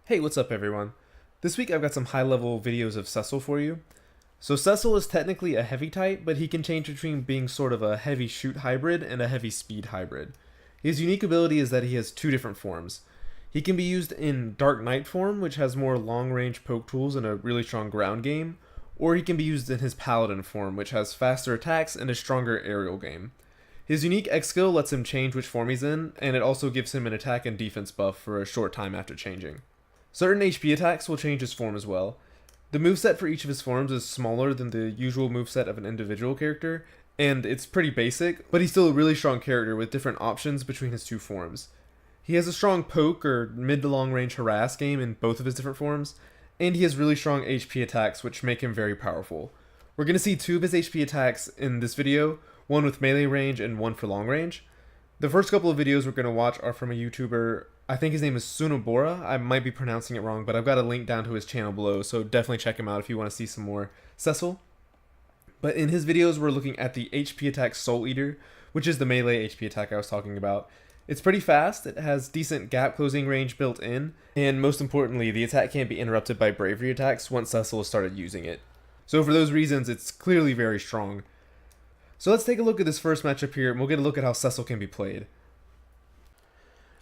Hey, what's up everyone? This week I've got some high-level videos of Cecil for you. So Cecil is technically a heavy type, but he can change between being sort of a heavy shoot hybrid and a heavy speed hybrid. His unique ability is that he has two different forms. He can be used in Dark Knight form, which has more long-range poke tools and a really strong ground game, or he can be used in his Paladin form, which has faster attacks and a stronger aerial game. His unique X skill lets him change which form he's in, and it also gives him an attack and defense buff for a short time after changing. Certain HP attacks will change his form as well. The moveset for each of his forms is smaller than the usual moveset of an individual character, and it's pretty basic, but he's still a really strong character with different options between his two forms. He has a strong poke or mid to long range harass game in both of his different forms, and he has really strong HP attacks which make him very powerful. We're going to see two of his HP attacks in this video, one with melee range and one for long range. The first couple of videos we're going to watch are from a YouTuber, I think his name is Sunobora. I might be pronouncing it wrong, but I've got a link down to his channel below, so definitely check him out if you want to see some more Cecil. But in his videos, we're looking at the HP attack Soul Eater, which is the melee HP attack I was talking about. It's pretty fast, it has decent gap closing range built in, and most importantly, the attack can't be interrupted by bravery attacks once Cecil has started using it. So for those reasons, it's clearly very strong. So let's take a look at this first matchup here, and we'll get a look at how Cecil can be played.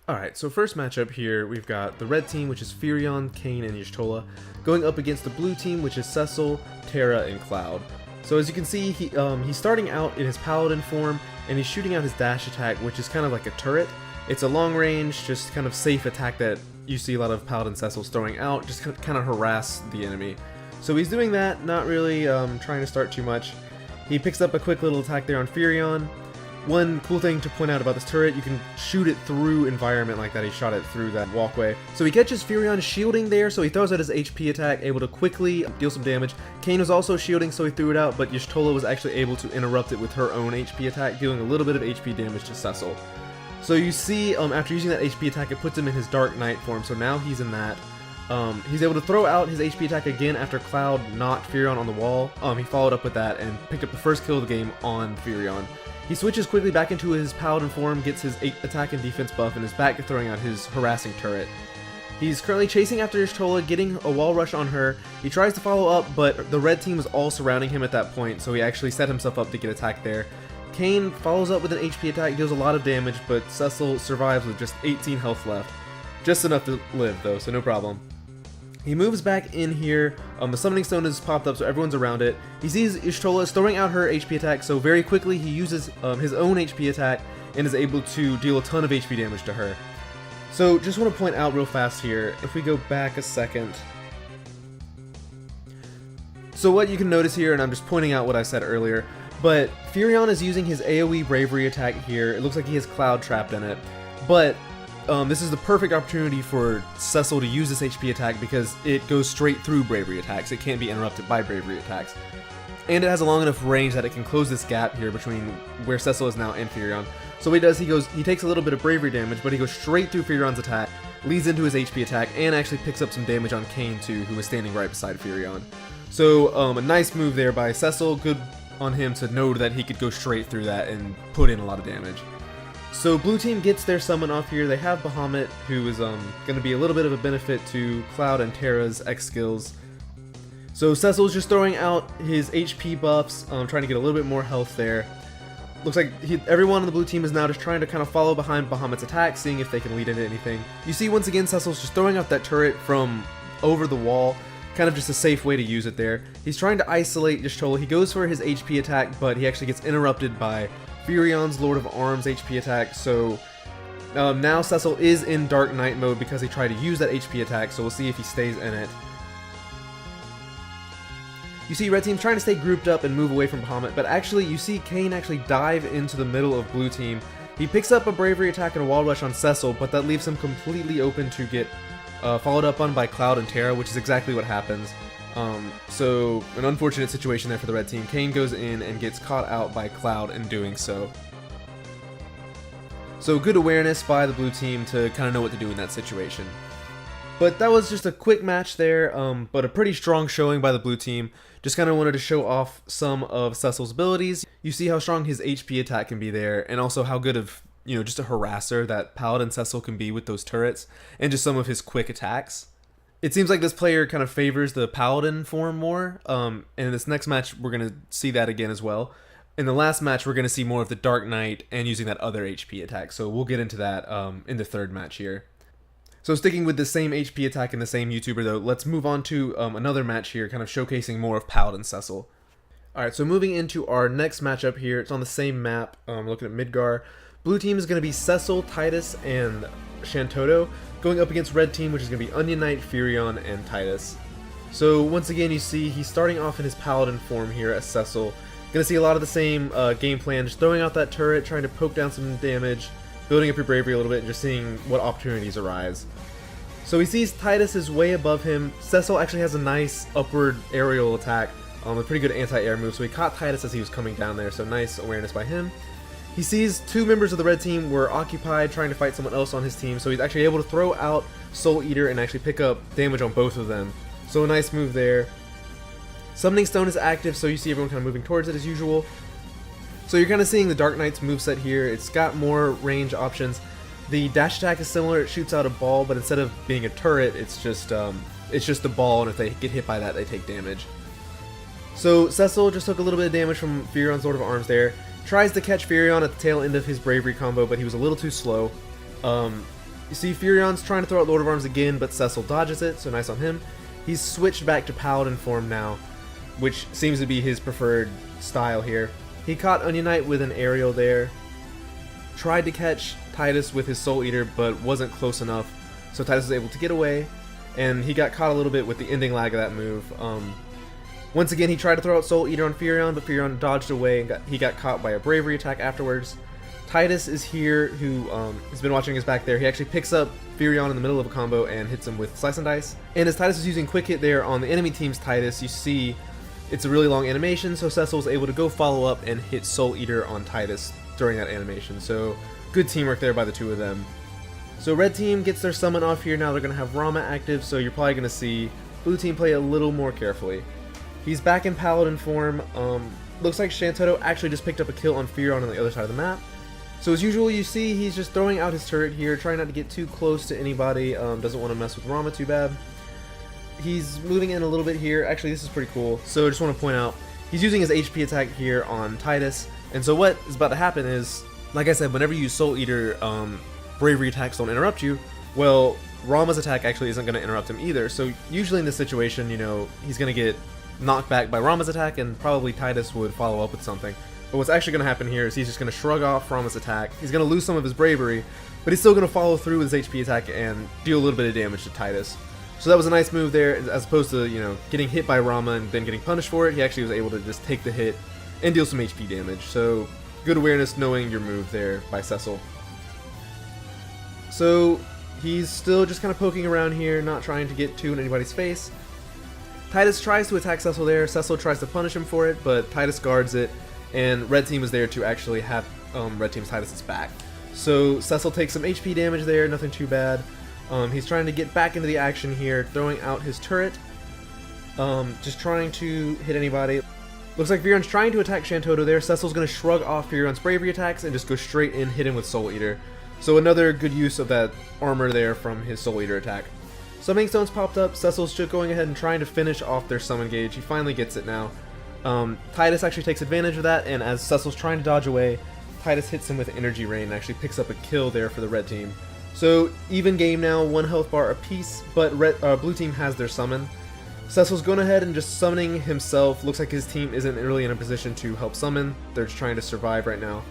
Alright, so first matchup here, we've got the red team, which is Firion, Kayn, and Y'shtola, going up against the blue team, which is Cecil, Terra, and Cloud. So as you can see, he's starting out in his Paladin form, and he's shooting out his dash attack, which is kind of like a turret. It's a long range, just kind of safe attack that you see a lot of Paladin Cecils throwing out, just kind of harass the enemy. So he's doing that, not really trying to start too much. He picks up a quick little attack there on Firion. One cool thing to point out about this turret, you can shoot it through environment like that. He shot it through that walkway. So he catches Firion shielding there, so he throws out his HP attack, able to quickly deal some damage. Kayn was also shielding, so he threw it out, but Y'shtola was actually able to interrupt it with her own HP attack, dealing a little bit of HP damage to Cecil. So you see, after using that HP attack, it puts him in his Dark Knight form, so now he's in that. He's able to throw out his HP attack again after Cloud knocked Firion on the wall. He followed up with that and picked up the first kill of the game on Firion. He switches quickly back into his Paladin form, gets his attack and defense buff, and is back to throwing out his harassing turret. He's currently chasing after Y'shtola, getting a wall rush on her. He tries to follow up, but the red team is all surrounding him at that point, so he actually set himself up to get attacked there. Kayn follows up with an HP attack, deals a lot of damage, but Cecil survives with just 18 health left. Just enough to live though, so no problem. He moves back in here, the summoning stone has popped up so everyone's around it. He sees Y'shtola is throwing out her HP attack, so very quickly he uses his own HP attack and is able to deal a ton of HP damage to her. So just want to point out real fast here, if we go back a second. So what you can notice here, and I'm just pointing out what I said earlier, but Firion is using his AoE bravery attack here. It looks like he has Cloud trapped in it, but this is the perfect opportunity for Cecil to use this HP attack because it goes straight through bravery attacks. It can't be interrupted by bravery attacks. And it has a long enough range that it can close this gap here between where Cecil is now and Firion. So what he does, he takes a little bit of bravery damage, but he goes straight through Firion's attack, leads into his HP attack, and actually picks up some damage on Kayn too, who is standing right beside Firion. So a nice move there by Cecil, good on him to know that he could go straight through that and put in a lot of damage. So blue team gets their summon off here. They have Bahamut, who is going to be a little bit of a benefit to Cloud and Terra's X skills. So Cecil's just throwing out his HP buffs, trying to get a little bit more health there. Looks like everyone on the blue team is now just trying to kind of follow behind Bahamut's attack, seeing if they can lead into anything. You see once again Cecil's just throwing out that turret from over the wall, kind of just a safe way to use it there. He's trying to isolate Y'shtola. He goes for his HP attack, but he actually gets interrupted by Firion's Lord of Arms HP attack, so now Cecil is in Dark Knight mode because he tried to use that HP attack, so we'll see if he stays in it. You see red team trying to stay grouped up and move away from Bahamut, but actually you see Kayn actually dive into the middle of blue team. He picks up a bravery attack and a wall rush on Cecil, but that leaves him completely open to get followed up on by Cloud and Terra, which is exactly what happens. So an unfortunate situation there for the red team. Kayn goes in and gets caught out by Cloud in doing so. So good awareness by the blue team to kind of know what to do in that situation. But that was just a quick match there, but a pretty strong showing by the blue team. Just kind of wanted to show off some of Cecil's abilities. You see how strong his HP attack can be there, and also how good of, just a harasser that Paladin Cecil can be with those turrets, and just some of his quick attacks. It seems like this player kind of favors the Paladin form more, and in this next match we're going to see that again as well. In the last match we're going to see more of the Dark Knight and using that other HP attack, so we'll get into that in the third match here. So sticking with the same HP attack and the same YouTuber though, let's move on to another match here, kind of showcasing more of Paladin Cecil. Alright, so moving into our next matchup here, it's on the same map, looking at Midgar. Blue team is going to be Cecil, Titus, and Shantoto, going up against red team, which is going to be Onion Knight, Furion, and Titus. So once again you see he's starting off in his Paladin form here as Cecil. Going to see a lot of the same game plan, just throwing out that turret, trying to poke down some damage, building up your bravery a little bit, and just seeing what opportunities arise. So he sees Titus is way above him. Cecil actually has a nice upward aerial attack, a pretty good anti-air move, so he caught Titus as he was coming down there, so nice awareness by him. He sees two members of the red team were occupied trying to fight someone else on his team, so he's actually able to throw out Soul Eater and actually pick up damage on both of them. So a nice move there. Summoning Stone is active, so you see everyone kind of moving towards it as usual. So you're kind of seeing the Dark Knight's moveset here. It's got more range options. The dash attack is similar, it shoots out a ball, but instead of being a turret, it's just the ball, and if they get hit by that, they take damage. So Cecil just took a little bit of damage from Furion's Lord of Arms there. Tries to catch Furion at the tail end of his bravery combo, but he was a little too slow. You see Furion's trying to throw out Lord of Arms again, but Cecil dodges it, so nice on him. He's switched back to Paladin form now, which seems to be his preferred style here. He caught Onion Knight with an aerial there. Tried to catch Titus with his Soul Eater, but wasn't close enough, so Titus was able to get away, and he got caught a little bit with the ending lag of that move. Once again, he tried to throw out Soul Eater on Furion, but Furion dodged away, and he got caught by a bravery attack afterwards. Titus is here, who has been watching his back there. He actually picks up Furion in the middle of a combo and hits him with Slice and Dice. And as Titus is using Quick Hit there on the enemy team's Titus, you see it's a really long animation, so Cecil was able to go follow up and hit Soul Eater on Titus during that animation. So good teamwork there by the two of them. So red team gets their summon off here. Now they're going to have Ramuh active, so you're probably going to see blue team play a little more carefully. He's back in Paladin form. Looks like Shantoto actually just picked up a kill on Furion on the other side of the map. So as usual, you see he's just throwing out his turret here, trying not to get too close to anybody. Doesn't want to mess with Ramuh too bad. He's moving in a little bit here. Actually, this is pretty cool. So I just want to point out, he's using his HP attack here on Titus. And so what is about to happen is, like I said, whenever you use Soul Eater, bravery attacks don't interrupt you. Well, Ramuh's attack actually isn't going to interrupt him either. So usually in this situation, you know, he's going to get knocked back by Ramuh's attack, and probably Titus would follow up with something. But what's actually going to happen here is he's just going to shrug off Ramuh's attack. He's going to lose some of his bravery, but he's still going to follow through with his HP attack and deal a little bit of damage to Titus. So that was a nice move there, as opposed to, you know, getting hit by Ramuh and then getting punished for it. He actually was able to just take the hit and deal some HP damage. So good awareness knowing your move there by Cecil. So he's still just kind of poking around here, not trying to get too in anybody's face. Titus tries to attack Cecil there. Cecil tries to punish him for it, but Titus guards it, and red team is there to actually have red team's Titus's back. So Cecil takes some HP damage there, nothing too bad. He's trying to get back into the action here, throwing out his turret, just trying to hit anybody. Looks like Furion's trying to attack Shantoto there. Cecil's going to shrug off Furion's bravery attacks and just go straight in, hit him with Soul Eater. So another good use of that armor there from his Soul Eater attack. Summoning Stones popped up. Cecil's just going ahead and trying to finish off their summon gauge. He finally gets it now. Titus actually takes advantage of that, and as Cecil's trying to dodge away, Titus hits him with Energy Rain and actually picks up a kill there for the red team. So even game now, 1 health bar apiece, but blue team has their summon. Cecil's going ahead and just summoning himself. Looks like his team isn't really in a position to help summon. They're just trying to survive right now.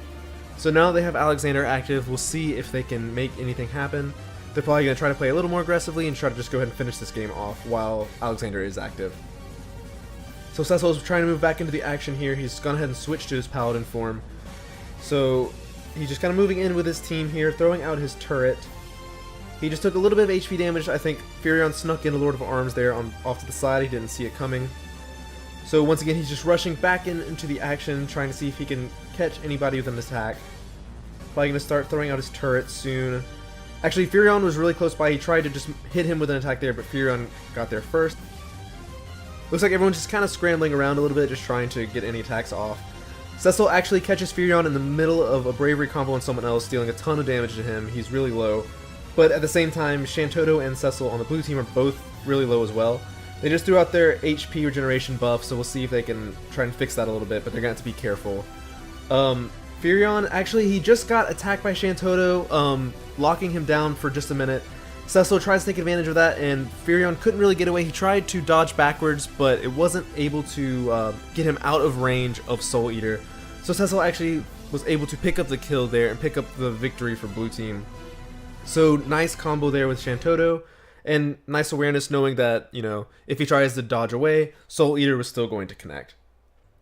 So now they have Alexander active. We'll see if they can make anything happen. They're probably going to try to play a little more aggressively and try to just go ahead and finish this game off while Alexander is active. So Cecil's trying to move back into the action here. He's gone ahead and switched to his Paladin form. So he's just kind of moving in with his team here, throwing out his turret. He just took a little bit of HP damage. I think Furion snuck in a Lord of Arms there off to the side. He didn't see it coming. So once again, he's just rushing back into the action, trying to see if he can catch anybody with an attack. Probably going to start throwing out his turret soon. Actually, Furion was really close by. He tried to just hit him with an attack there, but Furion got there first. Looks like everyone's just kind of scrambling around a little bit, just trying to get any attacks off. Cecil actually catches Furion in the middle of a bravery combo on someone else, dealing a ton of damage to him. He's really low. But at the same time, Shantoto and Cecil on the blue team are both really low as well. They just threw out their HP regeneration buff, so we'll see if they can try and fix that a little bit, but they're going to have to be careful. Furion, actually, he just got attacked by Shantoto, locking him down for just a minute. Cecil tries to take advantage of that, and Furion couldn't really get away. He tried to dodge backwards, but it wasn't able to get him out of range of Soul Eater. So Cecil actually was able to pick up the kill there and pick up the victory for blue team. So nice combo there with Shantoto, and nice awareness knowing that, you know, if he tries to dodge away, Soul Eater was still going to connect.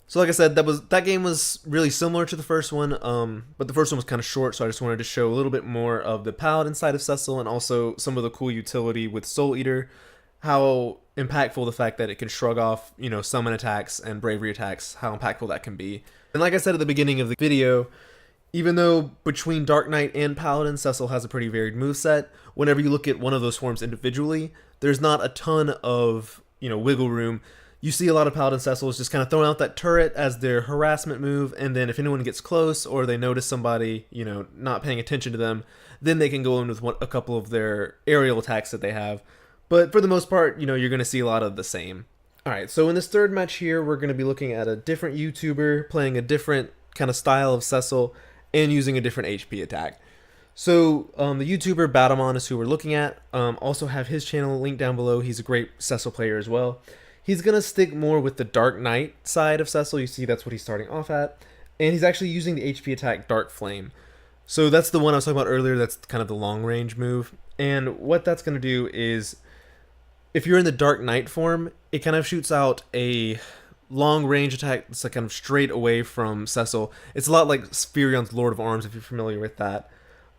So like I said, that game was really similar to the first one, but the first one was kind of short, so I just wanted to show a little bit more of the Paladin side of Cecil and also some of the cool utility with Soul Eater, how impactful the fact that it can shrug off, you know, summon attacks and bravery attacks, how impactful that can be. And like I said at the beginning of the video, even though between Dark Knight and Paladin, Cecil has a pretty varied moveset, whenever you look at one of those forms individually, there's not a ton of, you know, wiggle room. You see a lot of Paladin Cecils just kind of throwing out that turret as their harassment move, and then if anyone gets close or they notice somebody, you know, not paying attention to them, then they can go in with a couple of their aerial attacks that they have. But for the most part, you know, you're going to see a lot of the same. Alright, so in this third match here, we're going to be looking at a different YouTuber playing a different kind of style of Cecil and using a different HP attack. So the YouTuber Battlemon is who we're looking at. Also have his channel linked down below. He's a great Cecil player as well. He's going to stick more with the Dark Knight side of Cecil. You see that's what he's starting off at. And he's actually using the HP attack Dark Flame. So that's the one I was talking about earlier. That's kind of the long range move. And what that's going to do is, if you're in the Dark Knight form, it kind of shoots out a long range attack that's like kind of straight away from Cecil. It's a lot like Furion's Lord of Arms, if you're familiar with that.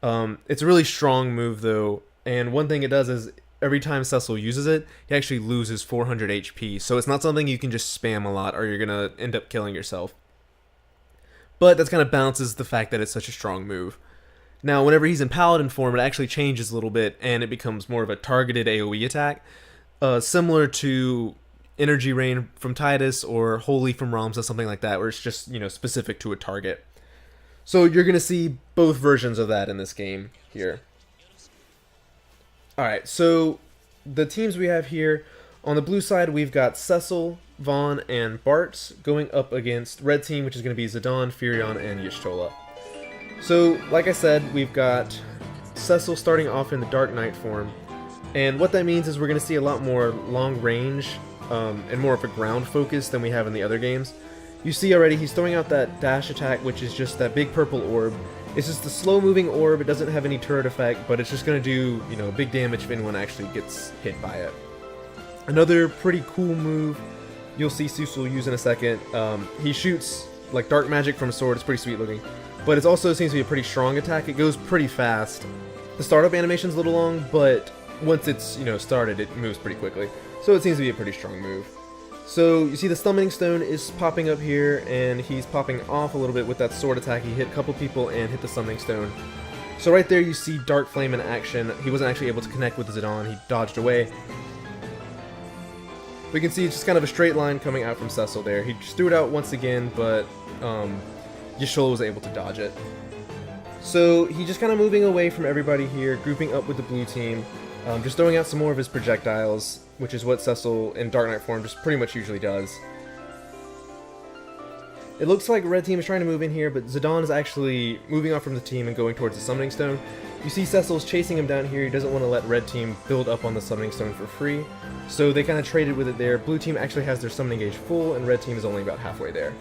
It's a really strong move though. And one thing it does is, every time Cecil uses it, he actually loses 400 HP, so it's not something you can just spam a lot or you're going to end up killing yourself. But that kind of balances the fact that it's such a strong move. Now, whenever he's in Paladin form, it actually changes a little bit, and it becomes more of a targeted AoE attack, similar to Energy Rain from Tidus or Holy from Ramza, something like that, where it's just, you know, specific to a target. So you're going to see both versions of that in this game here. Alright, so the teams we have here, on the blue side we've got Cecil, Vaughn, and Bart going up against red team, which is going to be Zidane, Furion, and Y'shtola. So, like I said, we've got Cecil starting off in the Dark Knight form, and what that means is we're going to see a lot more long range and more of a ground focus than we have in the other games. You see already he's throwing out that dash attack, which is just that big purple orb. It's just a slow-moving orb. It doesn't have any turret effect, but it's just going to do, you know, big damage if anyone actually gets hit by it. Another pretty cool move you'll see Cecil use in a second. He shoots like dark magic from a sword. It's pretty sweet looking, but it also seems to be a pretty strong attack. It goes pretty fast. The startup animation's a little long, but once it's, you know, started, it moves pretty quickly. So it seems to be a pretty strong move. So you see the Summoning Stone is popping up here, and he's popping off a little bit with that sword attack. He hit a couple people and hit the Summoning Stone. So right there you see Dark Flame in action. He wasn't actually able to connect with Zidane. He dodged away. We can see it's just kind of a straight line coming out from Cecil there. He just threw it out once again, but Y'shtola was able to dodge it. So he's just kind of moving away from everybody here, grouping up with the blue team, just throwing out some more of his projectiles, which is what Cecil in Dark Knight form just pretty much usually does. It looks like red team is trying to move in here, but Zidane is actually moving off from the team and going towards the Summoning Stone. You see Cecil's chasing him down here. He doesn't want to let red team build up on the Summoning Stone for free, so they kind of traded with it there. Blue team actually has their summoning gauge full, and red team is only about halfway there.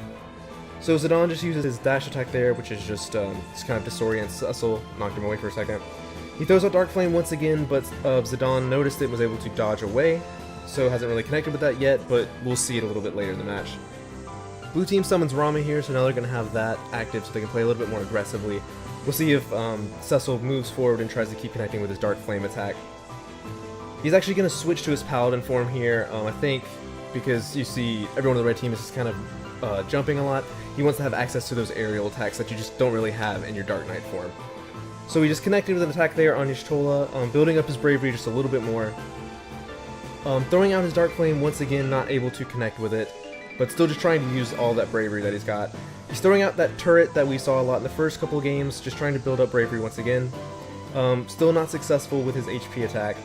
So Zidane just uses his dash attack there, which is just kind of disorients Cecil, knocked him away for a second. He throws out Dark Flame once again, but Zidane noticed it and was able to dodge away, so hasn't really connected with that yet, but we'll see it a little bit later in the match. Blue team summons Ramuh here, so now they're going to have that active so they can play a little bit more aggressively. We'll see if Cecil moves forward and tries to keep connecting with his Dark Flame attack. He's actually going to switch to his Paladin form here, I think, because you see everyone on the red team is just kind of jumping a lot. He wants to have access to those aerial attacks that you just don't really have in your Dark Knight form. So he just connected with an attack there on Y'shtola, building up his bravery just a little bit more. Throwing out his Dark Flame once again, not able to connect with it, but still just trying to use all that bravery that he's got. He's throwing out that turret that we saw a lot in the first couple of games, just trying to build up bravery once again. Still not successful with his HP attack.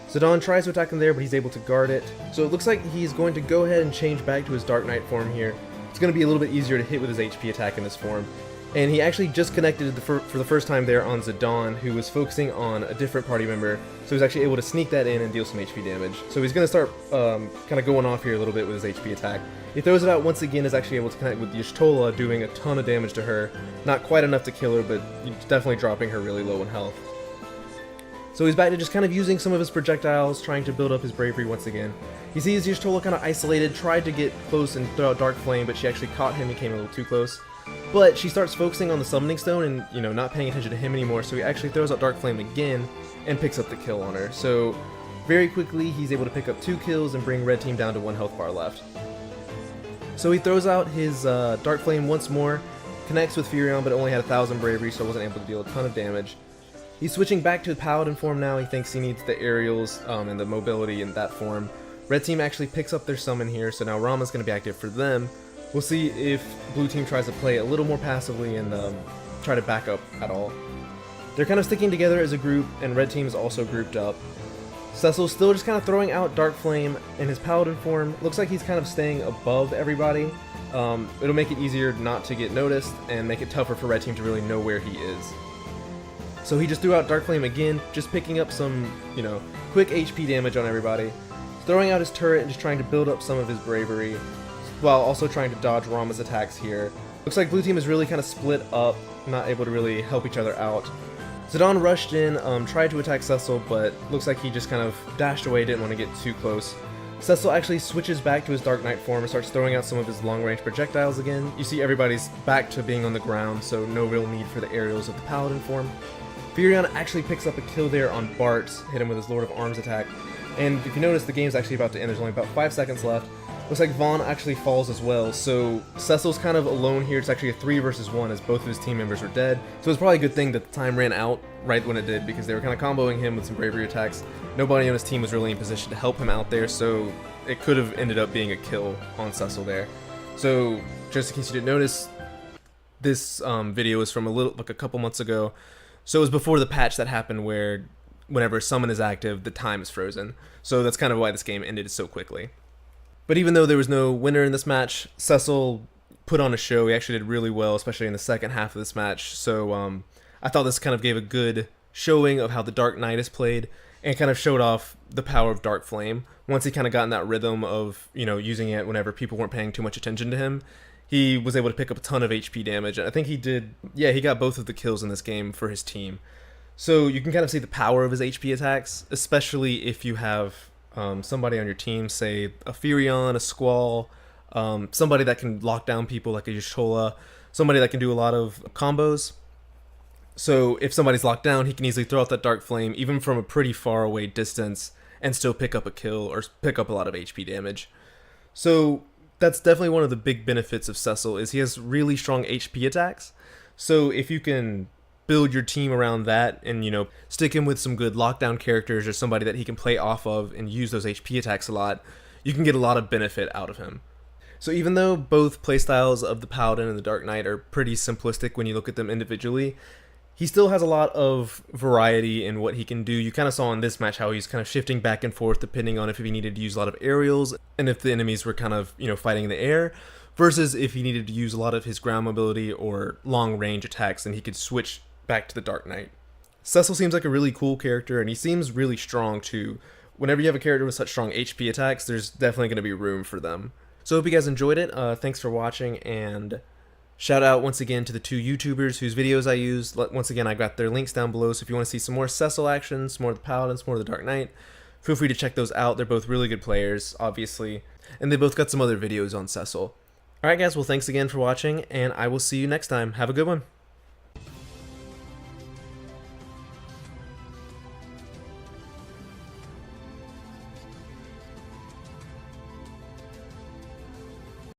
Zidane tries to attack him there, but he's able to guard it. So it looks like he's going to go ahead and change back to his Dark Knight form here. It's going to be a little bit easier to hit with his HP attack in this form. And he actually just connected for the first time there on Zidane, who was focusing on a different party member. So he's actually able to sneak that in and deal some HP damage. So he's going to start kind of going off here a little bit with his HP attack. He throws it out once again, is actually able to connect with Y'shtola, doing a ton of damage to her. Not quite enough to kill her, but definitely dropping her really low in health. So he's back to just kind of using some of his projectiles, trying to build up his bravery once again. He sees Y'shtola kind of isolated, tried to get close and throw out Dark Flame, but she actually caught him and came a little too close. But she starts focusing on the Summoning Stone and, you know, not paying attention to him anymore, so he actually throws out Dark Flame again and picks up the kill on her. So very quickly, he's able to pick up 2 kills and bring Red Team down to 1 health bar left. So he throws out his Dark Flame once more, connects with Furion, but only had 1,000 bravery, so wasn't able to deal a ton of damage. He's switching back to Paladin form now. He thinks he needs the aerials and the mobility in that form. Red Team actually picks up their summon here, so now Ramuh's going to be active for them. We'll see if Blue Team tries to play a little more passively and try to back up at all. They're kind of sticking together as a group, and Red Team is also grouped up. Cecil's still just kind of throwing out Dark Flame in his Paladin form. Looks like he's kind of staying above everybody. It'll make it easier not to get noticed and make it tougher for Red Team to really know where he is. So he just threw out Dark Flame again, just picking up some, you know, quick HP damage on everybody. Throwing out his turret and just trying to build up some of his bravery, while also trying to dodge Ramuh's attacks here. Looks like Blue Team is really kind of split up, not able to really help each other out. Zidane rushed in, tried to attack Cecil, but looks like he just kind of dashed away, didn't want to get too close. Cecil actually switches back to his Dark Knight form and starts throwing out some of his long-range projectiles again. You see everybody's back to being on the ground, so no real need for the aerials of the Paladin form. Furion actually picks up a kill there on Bart, hit him with his Lord of Arms attack. And if you notice, the game's actually about to end. There's only about 5 seconds left. Looks like Vaughn actually falls as well, so Cecil's kind of alone here. It's actually a 3 versus 1 as both of his team members are dead. So it's probably a good thing that the time ran out right when it did, because they were kind of comboing him with some bravery attacks. Nobody on his team was really in position to help him out there, so it could have ended up being a kill on Cecil there. So just in case you didn't notice, this video is from a couple months ago. So it was before the patch that happened where whenever summon is active, the time is frozen. So that's kind of why this game ended so quickly. But even though there was no winner in this match, Cecil put on a show. He actually did really well, especially in the second half of this match. So I thought this kind of gave a good showing of how the Dark Knight is played and kind of showed off the power of Dark Flame. Once he kind of got in that rhythm of, you know, using it whenever people weren't paying too much attention to him, he was able to pick up a ton of HP damage. I think he did, yeah, he got both of the kills in this game for his team. So you can kind of see the power of his HP attacks, especially if you have somebody on your team, say a Furion, a Squall, somebody that can lock down people like a Y'shtola, somebody that can do a lot of combos. So if somebody's locked down, he can easily throw out that Dark Flame, even from a pretty far away distance, and still pick up a kill or pick up a lot of HP damage. So that's definitely one of the big benefits of Cecil, is he has really strong HP attacks. So if you can build your team around that and, you know, stick him with some good lockdown characters or somebody that he can play off of and use those HP attacks a lot, you can get a lot of benefit out of him. So even though both playstyles of the Paladin and the Dark Knight are pretty simplistic when you look at them individually, he still has a lot of variety in what he can do. You kind of saw in this match how he's kind of shifting back and forth depending on if he needed to use a lot of aerials and if the enemies were kind of, you know, fighting in the air, versus if he needed to use a lot of his ground mobility or long range attacks, and he could switch back to the Dark Knight. Cecil seems like a really cool character, and he seems really strong too. Whenever you have a character with such strong HP attacks, there's definitely going to be room for them. So I hope you guys enjoyed it. Thanks for watching, and shout out once again to the 2 YouTubers whose videos I used. Once again, I got their links down below, so if you want to see some more Cecil action, some more of the Paladin, some more of the Dark Knight, feel free to check those out. They're both really good players, obviously, and they both got some other videos on Cecil. Alright guys, well thanks again for watching, and I will see you next time. Have a good one.